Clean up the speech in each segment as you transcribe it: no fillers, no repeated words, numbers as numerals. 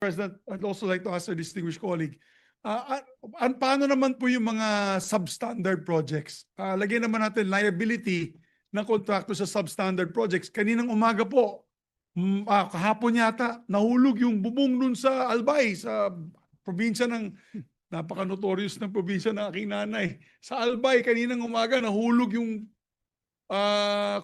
President, I'd also like to ask our distinguished colleague, paano naman po yung mga substandard projects? Lagyan naman natin liability ng contractor sa substandard projects. Kaninang umaga po, kahapon yata, nahulog yung bubong dun sa Albay, sa probinsya ng, napaka-notorious ng probinsya ng aking nanay. Sa Albay, kaninang umaga, nahulog yung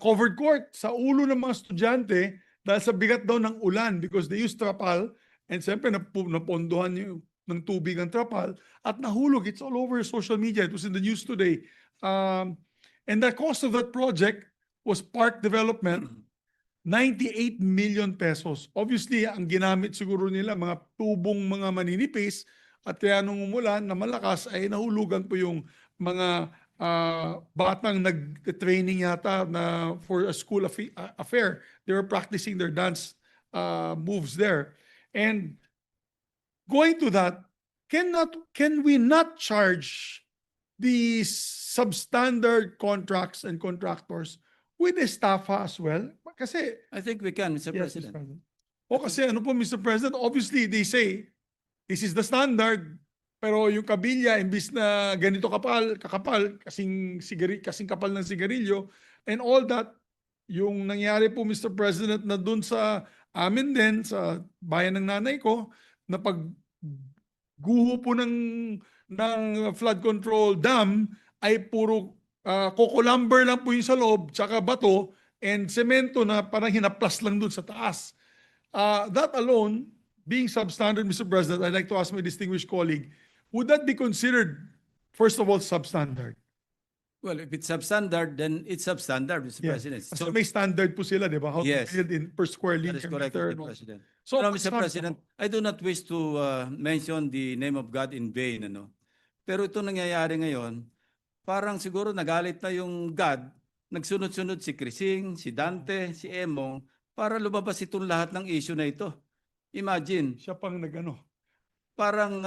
covered court sa ulo ng mga estudyante dahil sa bigat daw ng ulan because they used trapal and siyempre napondohan yung ng tubig ang trapal at nahulog. It's all over social media. It was in the news today. And the cost of that project was park development, 98 million pesos. Obviously, ang ginamit siguro nila, mga tubong mga maninipis at kaya nung umulan na malakas ay nahulugan po yung mga batang nag-training yata na for a school affair. They were practicing their dance moves there. And going to that, can we not charge the substandard contracts and contractors with estafa as well? Kasi, I think we can, Mr. yes, President. Mr. President. O kasi ano po, Mr. President, obviously they say, this is the standard, pero yung kabilya, imbis na ganito kakapal, kasing kapal ng sigarilyo, and all that, yung nangyari po, Mr. President, na dun sa amin din, sa bayan ng nanay ko, na pagguho po ng flood control dam, ay puro coco lumber lang po yung sa loob, tsaka bato, and semento na parang hinaplas lang dun sa taas. That alone, being substandard, Mr. President, I'd like to ask my distinguished colleague, would that be considered, first of all, substandard? Well, if it's substandard, then it's substandard, Mr. Yes. President. Kasi So, may standard po sila, di ba? How Yes. to build in per square that inch. is and correct, meter Mr. and all. President. So, Pero, it's Mr. not- President, I do not wish to mention the name of God in vain, ano? Pero ito nangyayari ngayon, parang siguro nagalit na yung God, nagsunod-sunod si Crising, si Dante, si Emong, para lumabas itong lahat ng issue na ito. Imagine, Siya pang nagano. parang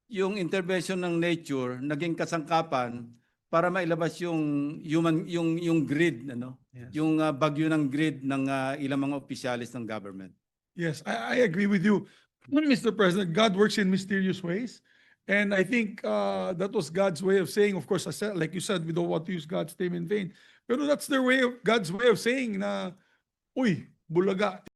yung intervention ng nature naging kasangkapan para mailabas yung yung grid, ano? Yes. Yung bagyo ng grid ng ilang mga opisyalis ng government. Yes, I agree with you. Mr. President, God works in mysterious ways. And I think that was God's way of saying, of course, like you said, we don't want to use God's name in vain. Pero that's their way of, God's way of saying na, uy, bulaga,